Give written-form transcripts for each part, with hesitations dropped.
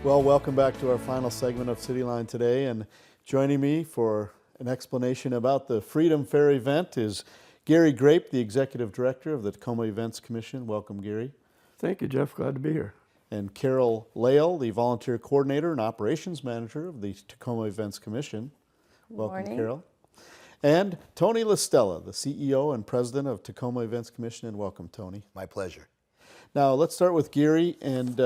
Well, welcome back to our final segment of CityLine today, and joining me for an explanation about the Freedom Fair event is Gary Grape, the Executive Director of the Tacoma Events Commission. Welcome, Gary. Thank you, Jeff. Glad to be here. And Carol Lail, the Volunteer Coordinator and Operations Manager of the Tacoma Events Commission. Welcome, Morning. Carol. And Tony LaStella, the CEO and President of Tacoma Events Commission, and welcome, Tony. My pleasure. Now, let's start with Gary. And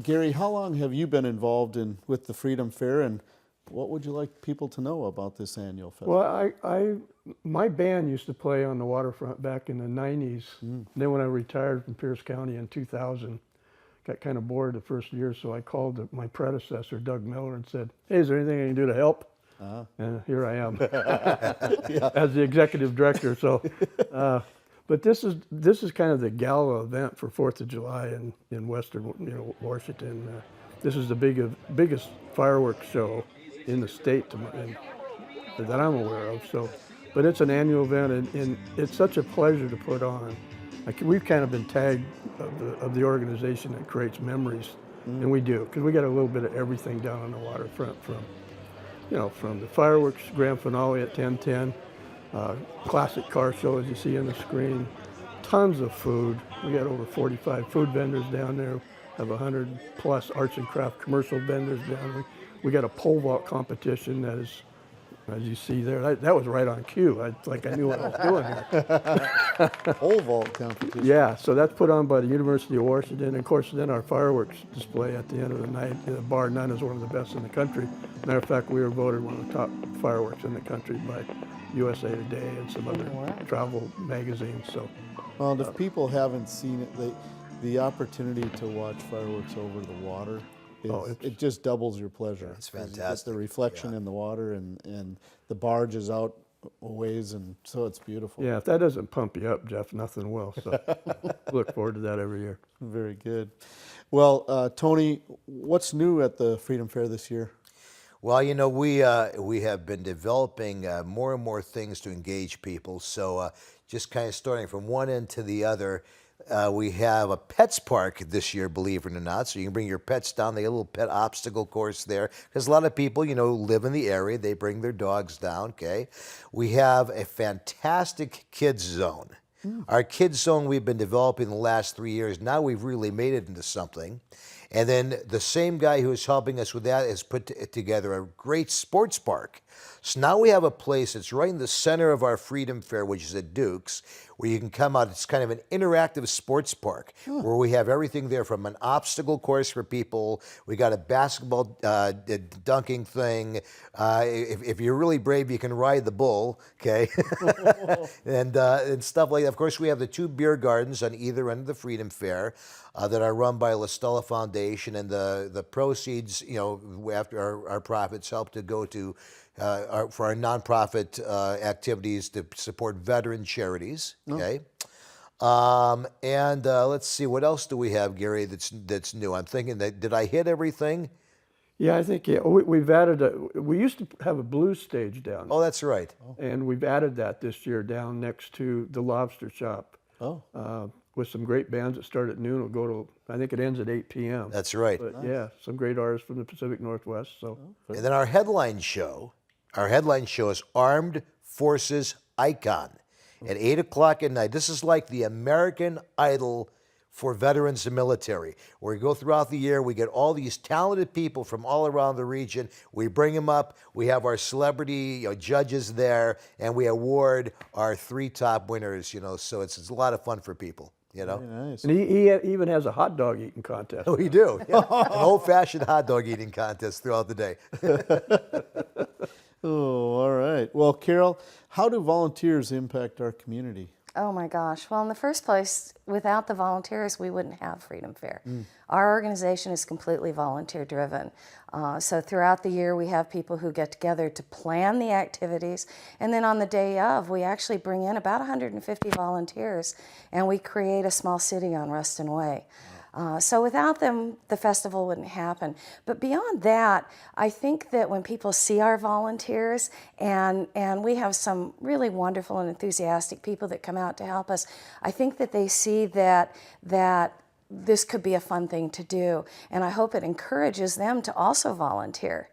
Gary, how long have you been involved with the Freedom Fair, and what would you like people to know about this annual festival? Well, my band used to play on the waterfront back in the 90s. Then when I retired from Pierce County in 2000, got kind of bored the first year, so I called my predecessor, Doug Miller, and said, hey, is there anything I can do to help? And here I am as the executive director. So, but this is kind of the gala event for 4th of July in Western, Washington. This is the biggest fireworks show in the state that I'm aware of. So, but it's an annual event, and it's such a pleasure to put on. We've kind of been tagged of the organization that creates memories, and we do, because we got a little bit of everything down on the waterfront, from the fireworks grand finale at 10:10, classic car show as you see on the screen, tons of food. We got over 45 food vendors down there, have 100 plus arts and craft commercial vendors down there. We got a pole vault competition that is, as you see there, that was right on cue. I knew what I was doing here. Pole vault competition. Yeah, so that's put on by the University of Washington. And of course, then our fireworks display at the end of the night, bar none, is one of the best in the country. Matter of fact, we were voted one of the top fireworks in the country by USA Today and some other travel magazines. So, well, if people haven't seen it, the opportunity to watch fireworks over the water, it just doubles your pleasure. It's You get fantastic. the reflection in the water, and the barge is out a ways, and so it's beautiful. yeah, if that doesn't pump you up, Jeff, nothing will. So, look forward to that every year. Very good. Well, Tony, what's new at the Freedom Fair this year? Well, we have been developing more and more things to engage people. So just kind of starting from one end to the other, we have a pets park this year, believe it or not. So you can bring your pets down. They have a little pet obstacle course there, because a lot of people, live in the area. They bring their dogs down, okay? We have a fantastic kids zone. Our kids zone we've been developing the last 3 years. Now we've really made it into something. And then the same guy who is helping us with that has put together a great sports park. So now we have a place that's right in the center of our Freedom Fair, which is at Duke's, where you can come out. It's kind of an interactive sports park where we have everything there, from an obstacle course for people. We got a basketball dunking thing. If you're really brave, you can ride the bull, okay? and stuff like that. Of course, we have the 2 beer gardens on either end of the Freedom Fair that are run by LaStella Foundation, and the proceeds, after our profits, help to go to for our nonprofit activities to support veteran charities. Okay, and let's see, what else do we have, Gary? That's new. I'm thinking that, did I hit everything? Yeah, I think we've added we used to have a blues stage down there, Oh, that's right. and we've added that this year down next to the Lobster Shop. With some great bands that start at noon. It'll go to, I think it ends at 8 p.m. That's right. But yeah, some great artists from the Pacific Northwest. So And then our headline show is Armed Forces Icon at 8 o'clock at night. This is like the American Idol for veterans and military, where we go throughout the year. We get all these talented people from all around the region. We bring them up. We have our celebrity judges there, and we award our 3 top winners. So it's a lot of fun for people. Very nice. and he even has a hot dog eating contest. We do. Yeah. An old-fashioned hot dog eating contest throughout the day. Oh, all right. Well, Carol, how do volunteers impact our community? Oh my gosh. Well, in the first place, without the volunteers, we wouldn't have Freedom Fair. Our organization is completely volunteer driven. So throughout the year, we have people who get together to plan the activities. And then on the day of, we actually bring in about 150 volunteers, and we create a small city on Ruston Way. So without them, the festival wouldn't happen. But beyond that, I think that when people see our volunteers, and we have some really wonderful and enthusiastic people that come out to help us, I think that they see that this could be a fun thing to do. And I hope it encourages them to also volunteer.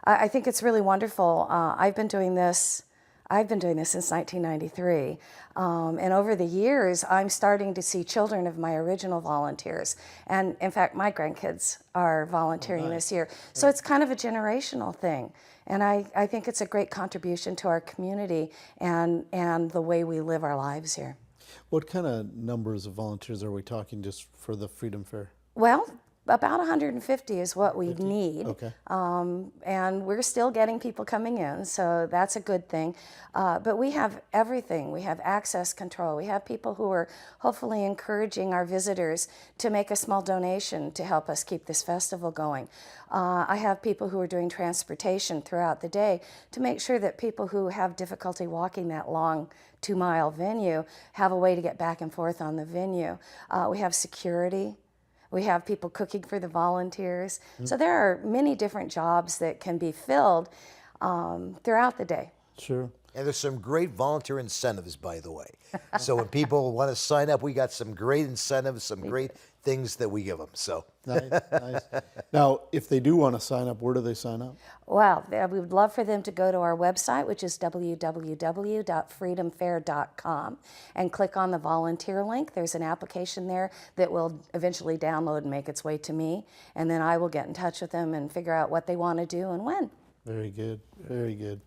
I think it's really wonderful. I've been doing this since 1993. And over the years, I'm starting to see children of my original volunteers. And in fact, my grandkids are volunteering this year. So it's kind of a generational thing. And I think it's a great contribution to our community and the way we live our lives here. What kind of numbers of volunteers are we talking just for the Freedom Fair? Well, about 150 is what we need. Okay. And we're still getting people coming in, so that's a good thing. But we have everything. We have access control. We have people who are hopefully encouraging our visitors to make a small donation to help us keep this festival going. I have people who are doing transportation throughout the day to make sure that people who have difficulty walking that long 2-mile venue have a way to get back and forth on the venue. We have security. We have people cooking for the volunteers. So there are many different jobs that can be filled throughout the day. Sure. And there's some great volunteer incentives, by the way. So when people want to sign up, we got some great incentives, some great things that we give them. So Nice, nice. Now, if they do want to sign up, where do they sign up? Well, we would love for them to go to our website, which is www.freedomfair.com, and click on the volunteer link. There's an application there that will eventually download and make its way to me, and then I will get in touch with them and figure out what they want to do and when. Very good, very good.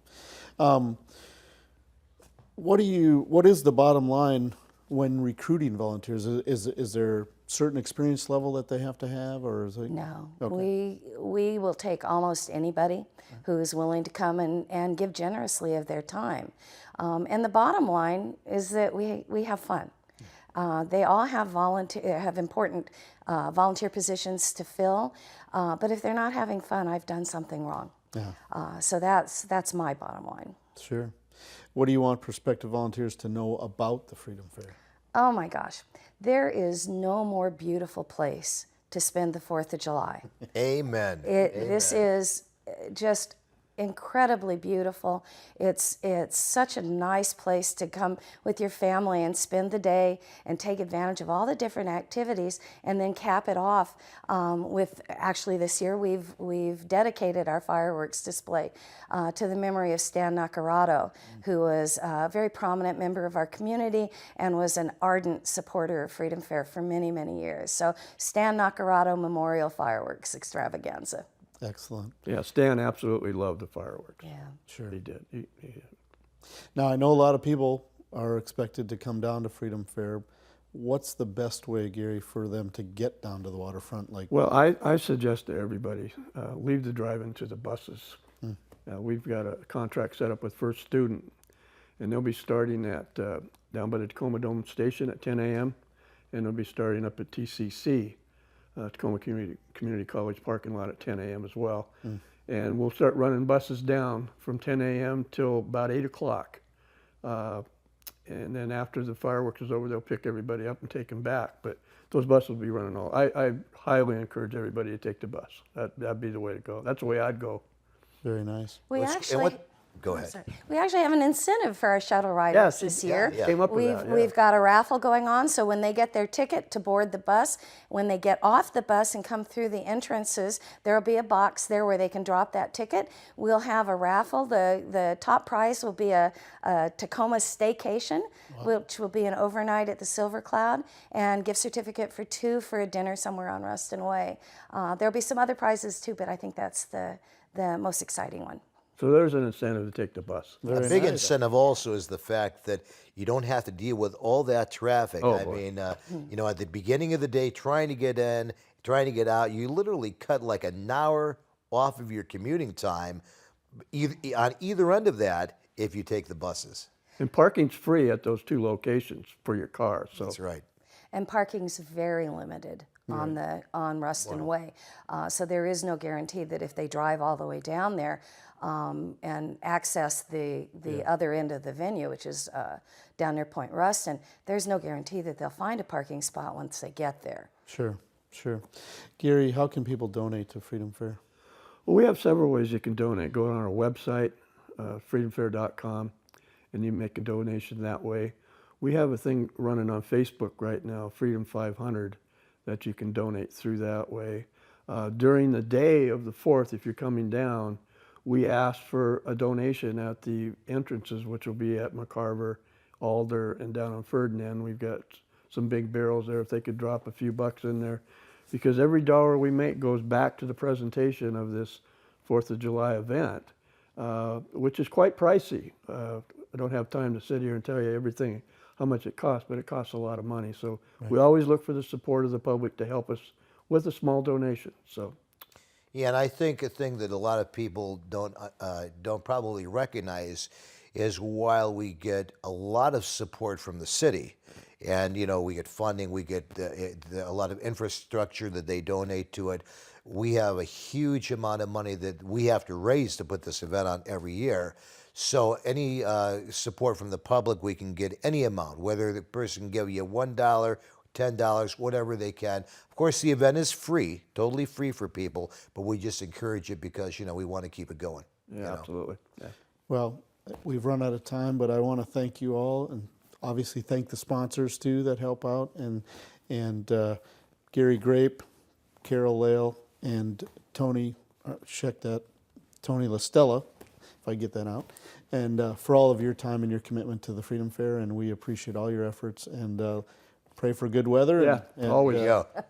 What is the bottom line when recruiting volunteers? Is there certain experience level that they have to have, or is it? No, Okay. we will take almost anybody who is willing to come and give generously of their time. And the bottom line is that we have fun. They all have important volunteer positions to fill, but if they're not having fun, I've done something wrong. Yeah, So that's my bottom line. sure. What do you want prospective volunteers to know about the Freedom Fair? Oh my gosh, there is no more beautiful place to spend the 4th of July. amen. This is just incredibly beautiful. It's such a nice place to come with your family and spend the day and take advantage of all the different activities, and then cap it off with, actually this year we've dedicated our fireworks display to the memory of Stan Naccarato, who was a very prominent member of our community and was an ardent supporter of Freedom Fair for many, many years. So Stan Naccarato Memorial Fireworks Extravaganza. Excellent. Yeah, Stan absolutely loved the fireworks. Yeah. Sure. He did. He did. Now, I know a lot of people are expected to come down to Freedom Fair. What's the best way, Gary, for them to get down to the waterfront? Well, I suggest to everybody, leave the drive-in to the buses. We've got a contract set up with First Student, and they'll be starting at down by the Tacoma Dome Station at 10 a.m., and they'll be starting up at TCC, Tacoma Community College parking lot at 10 a.m. as well. And we'll start running buses down from 10 a.m. till about 8 o'clock. And then after the fireworks is over, they'll pick everybody up and take them back. But those buses will be running all. I highly encourage everybody to take the bus. That'd be the way to go. That's the way I'd go. Very nice. We Let's- and actually. what- Go ahead. Sorry. We actually have an incentive for our shuttle riders Yes, this yeah, year. came up with that, yeah. We've got a raffle going on, so when they get their ticket to board the bus, when they get off the bus and come through the entrances, there'll be a box there where they can drop that ticket. We'll have a raffle. The top prize will be a Tacoma staycation, which will be an overnight at the Silver Cloud, and gift certificate for 2 for a dinner somewhere on Ruston Way. There'll be some other prizes too, but I think that's the most exciting one. So there's an incentive to take the bus. A big incentive also is the fact that you don't have to deal with all that traffic. Oh, I boy. mean, at the beginning of the day, trying to get in, trying to get out, you literally cut like an hour off of your commuting time on either end of that if you take the buses. And parking's free at those 2 locations for your car. So That's right. And parking's very limited on Ruston Way. So there is no guarantee that if they drive all the way down there and access the other end of the venue, which is down near Point Ruston, there's no guarantee that they'll find a parking spot once they get there. Sure, sure. Gary, how can people donate to Freedom Fair? well, we have several ways you can donate. Go on our website, freedomfair.com, and you make a donation that way. We have a thing running on Facebook right now, Freedom 500, that you can donate through that way. During the day of the 4th, if you're coming down, we ask for a donation at the entrances, which will be at McCarver, Alder, and down on Ferdinand. We've got some big barrels there. If they could drop a few bucks in there, because every dollar we make goes back to the presentation of this 4th of July event, which is quite pricey. I don't have time to sit here and tell you everything, how much it costs, but it costs a lot of money. So we always look for the support of the public to help us with a small donation. So. Yeah, and I think a thing that a lot of people don't probably recognize is while we get a lot of support from the city, and we get funding, we get a lot of infrastructure that they donate to it. We have a huge amount of money that we have to raise to put this event on every year. So any support from the public, we can get any amount, whether the person can give you $1, $10, whatever they can. Of course, the event is free, totally free for people, but we just encourage it because, we want to keep it going. Yeah, absolutely. Yeah. Well, we've run out of time, but I want to thank you all, and obviously thank the sponsors too that help out, and Gary Grape, Carol Lail, and Tony, Tony LaStella, if I get that out, and for all of your time and your commitment to the Freedom Fair, and we appreciate all your efforts, and pray for good weather. Yeah, and always.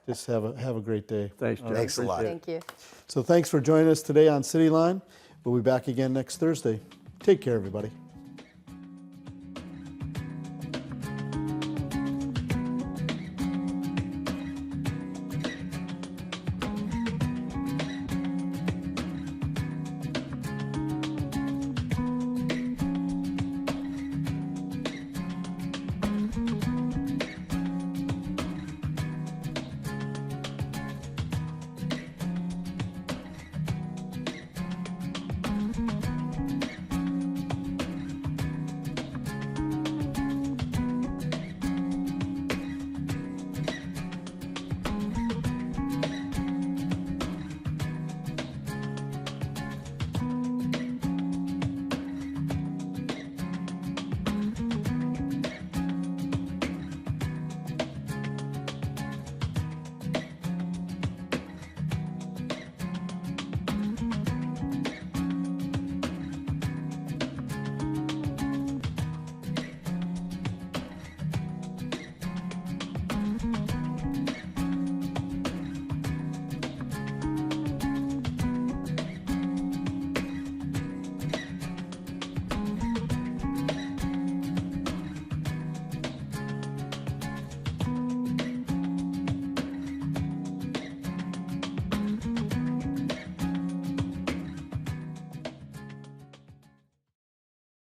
Just have a great day. Thanks, Jeff. Thanks a lot. Thank you. So thanks for joining us today on CityLine. We'll be back again next Thursday. Take care, everybody.